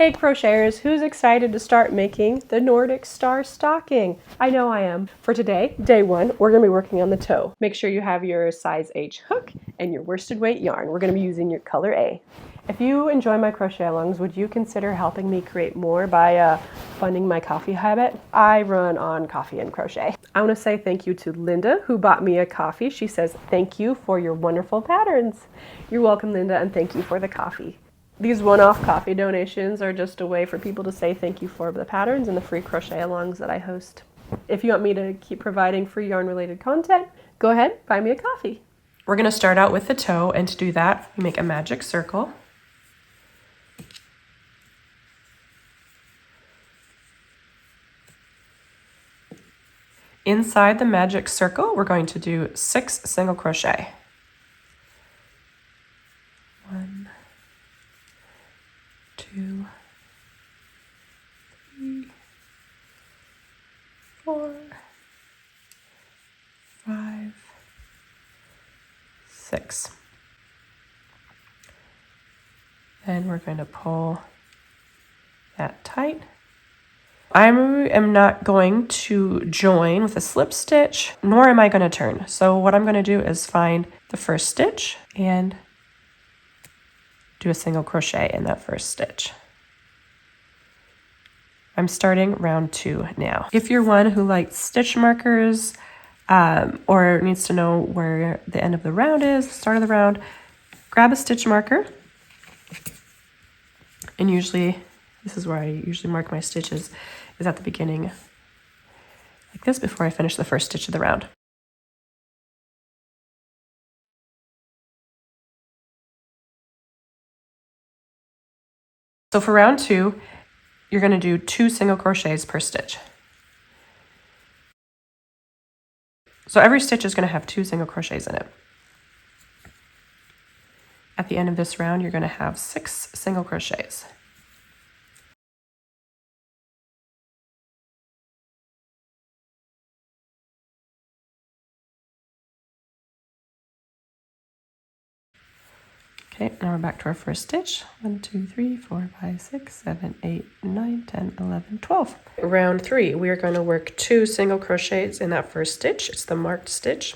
Hey crocheters, who's excited to start making the Nordic star stocking? I know I am. For today, day one, we're going to be working on the toe. Make sure you have your size H hook and your worsted weight yarn. We're going to be using your color A. If you enjoy my crochet alongs, would you consider helping me create more by funding my coffee habit? I run on coffee and crochet. I want to say thank you to Linda, who bought me a coffee. She says, thank you for your wonderful patterns. You're welcome, Linda, and thank you for the coffee. These one-off coffee donations are just a way for people to say thank you for the patterns and the free crochet alongs that I host. If you want me to keep providing free yarn-related content, go ahead, buy me a coffee. We're going to start out with the toe, and to do that, we make a magic circle. Inside the magic circle, we're going to do 6 single crochet. 1, 2, 3, 4, 5, 6. Then we're going to pull that tight. I am not going to join with a slip stitch, nor am I going to turn. So what I'm going to do is find the first stitch and do a single crochet in that first stitch. I'm starting round 2 now. If you're one who likes stitch markers or needs to know where the end of the round is, the start of the round, grab a stitch marker. And usually, this is where I usually mark my stitches, is at the beginning, like this, before I finish the first stitch of the round. So for round 2, you're going to do 2 single crochets per stitch. So every stitch is going to have 2 single crochets in it. At the end of this round, you're going to have 6 single crochets. Okay, now we're back to our first stitch. 1, 2, 3, 4, 5, 6, 7, 8, 9, 10, 11, 12. Round 3, we are going to work 2 single crochets in that first stitch. It's the marked stitch.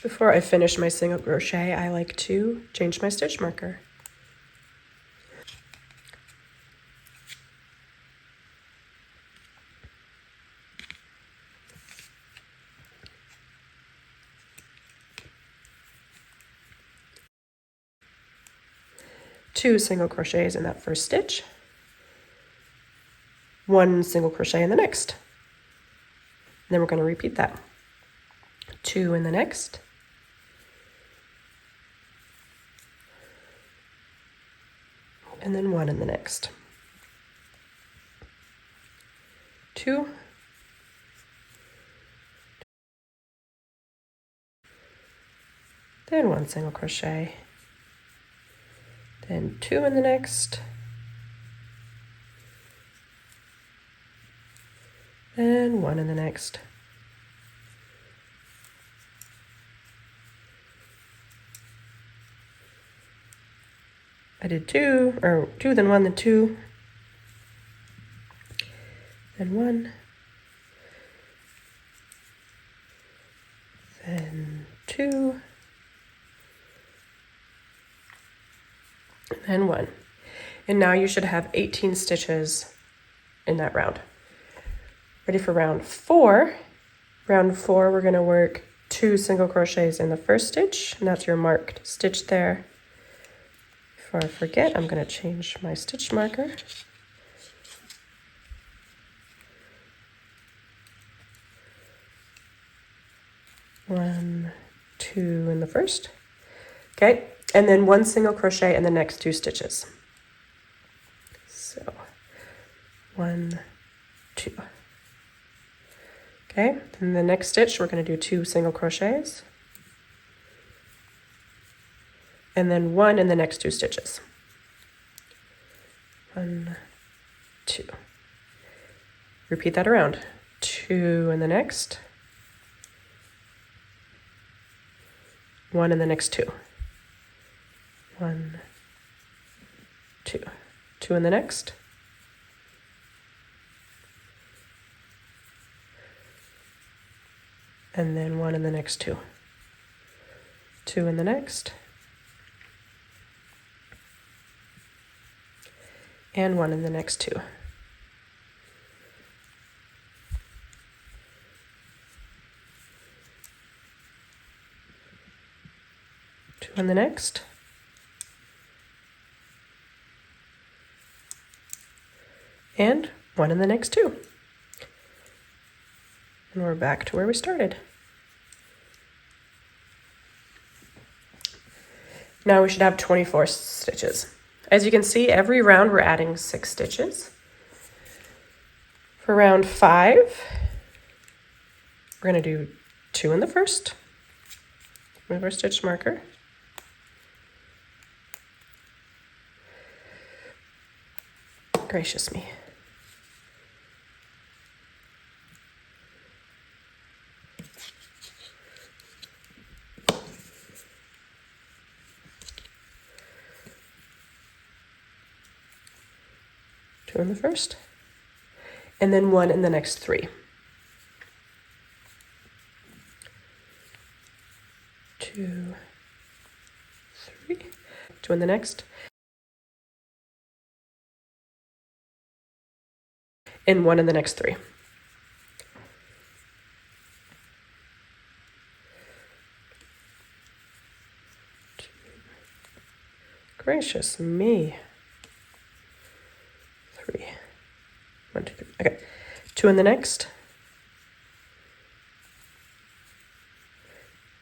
Before I finish my single crochet, I like to change my stitch marker. Two single crochets in that first stitch, 1 single crochet in the next. And then we're going to repeat that. 2 in the next, and then 1 in the next. 2, then 1 single crochet, then 2 in the next, then 1 in the next. I did 2, then 1, then 2, then 1, then 2, and 1. And now you should have 18 stitches in that round. Ready for round 4. Round 4, we're going to work 2 single crochets in the first stitch, and that's your marked stitch there. Before I forget, I'm going to change my stitch marker. One, 2 in the first. Okay, and then 1 single crochet in the next 2 stitches. So 1, 2. Okay, in the next stitch, we're going to do 2 single crochets. And then 1 in the next 2 stitches. 1, 2. Repeat that around. 2 in the next. 1 in the next 2. 1, 2. 2 in the next, and then 1 in the next 2, 2 in the next, and 1 in the next 2. Two in the next, and 1 in the next 2. And we're back to where we started. Now we should have 24 stitches. As you can see, every round we're adding 6 stitches. For round 5, we're going to do 2 in the first. Move our stitch marker. Gracious me. Two in the first, and then 1 in the next 3. 2, 3, 2 in the next, and 1 in the next 3. Gracious me. 3. 1, 2, 3. Okay. 2 in the next.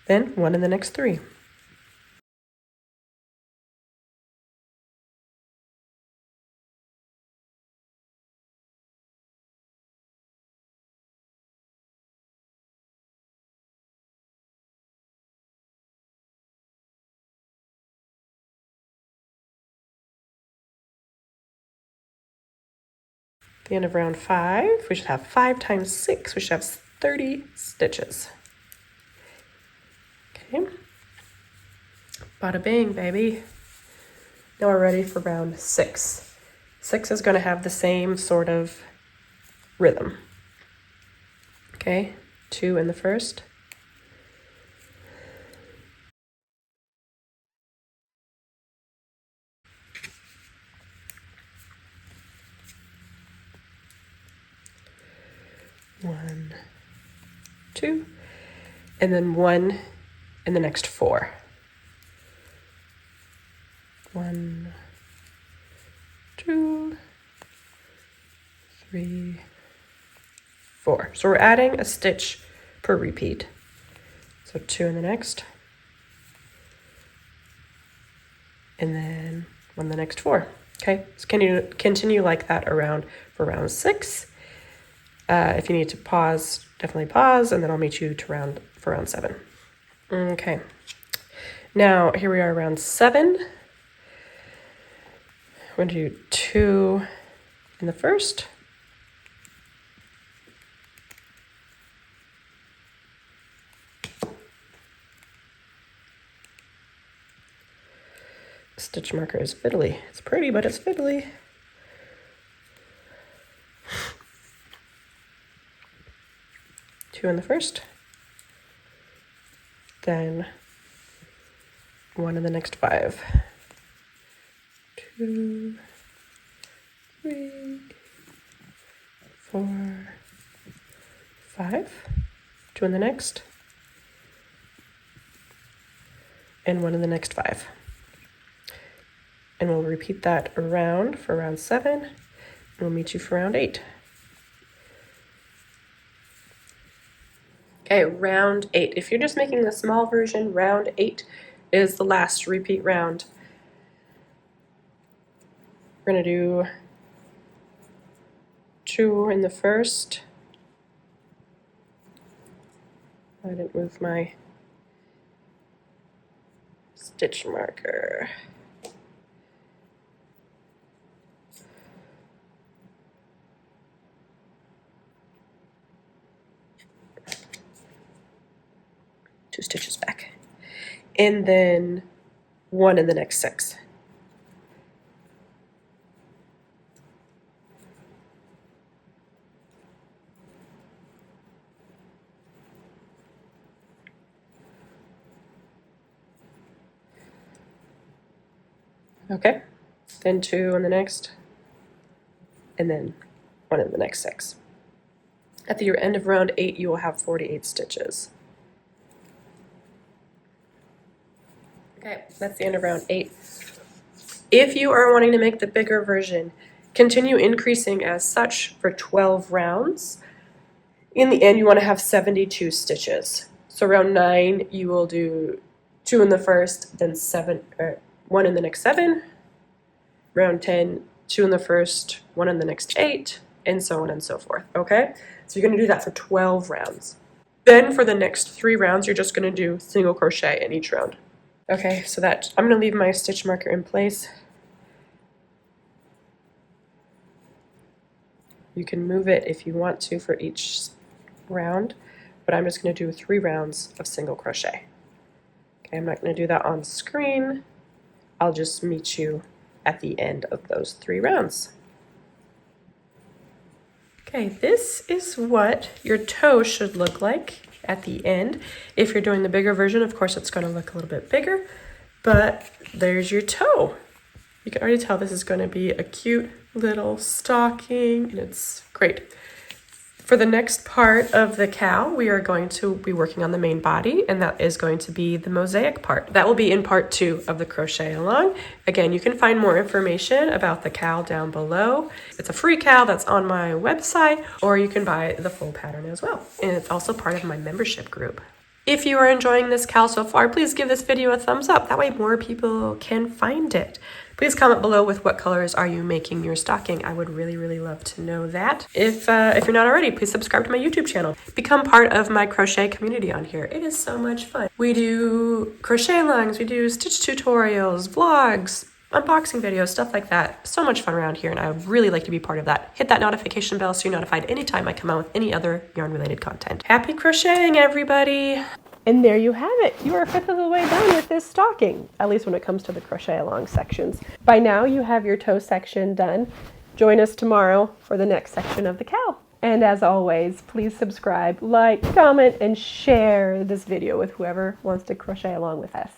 Then 1 in the next 3. The end of round 5, we should have 5 times 6. We should have 30 stitches. Okay. Bada bing, baby. Now we're ready for round 6. 6 is going to have the same sort of rhythm. Okay, 2 in the first. One, 2, and then 1 in the next 4. 1, 2, 3, 4. So we're adding a stitch per repeat. So 2 in the next, and then 1 in the next 4. Okay, so can you continue like that around for round 6? If you need to pause, definitely pause, and then I'll meet you for round 7. Okay, now here we are, round 7. We're going to do 2 in the first, stitch marker is fiddly. It's pretty, but it's fiddly. Two in the first, then 1 in the next 5. 2, 3, 4, 5. 2 in the next, and 1 in the next 5. And we'll repeat that around for round 7, and we'll meet you for round 8. Okay, round 8. If you're just making the small version, round 8 is the last repeat round. We're going to do 2 in the first. I didn't move my stitch marker. Two stitches back, and then 1 in the next 6. Okay, then 2 in the next, and then 1 in the next 6. At the end of round 8, you will have 48 stitches. Okay, that's the end of round 8. If you are wanting to make the bigger version, continue increasing as such for 12 rounds. In the end, you want to have 72 stitches. So round 9, you will do 2 in the first, then 1 in the next 7. Round 10, 2 in the first, 1 in the next 8, and so on and so forth, okay? So you're going to do that for 12 rounds. Then for the next 3 rounds, you're just going to do single crochet in each round. Okay, so that I'm going to leave my stitch marker in place. You can move it if you want to for each round, but I'm just going to do 3 rounds of single crochet. Okay, I'm not going to do that on screen. I'll just meet you at the end of those 3 rounds. Okay, this is what your toe should look like at the end. If you're doing the bigger version, of course, it's going to look a little bit bigger, but there's your toe. You can already tell this is going to be a cute little stocking, and it's great. For the next part of the cowl, we are going to be working on the main body, and that is going to be the mosaic part. That will be in part 2 of the crochet along. Again, you can find more information about the cowl down below. It's a free cowl that's on my website, or you can buy the full pattern as well. And it's also part of my membership group. If you are enjoying this cowl so far, please give this video a thumbs up. That way more people can find it. Please comment below with what colors are you making your stocking. I would really, really love to know that. If you're not already, please subscribe to my YouTube channel. Become part of my crochet community on here. It is so much fun. We do crochet alongs, we do stitch tutorials, vlogs, unboxing videos, stuff like that. So much fun around here, and I would really like to be part of that. Hit that notification bell so you're notified anytime I come out with any other yarn-related content. Happy crocheting, everybody! And there you have it. You are 1/5 of the way done with this stocking, at least when it comes to the crochet along sections. By now, you have your toe section done. Join us tomorrow for the next section of the cowl. And as always, please subscribe, like, comment, and share this video with whoever wants to crochet along with us.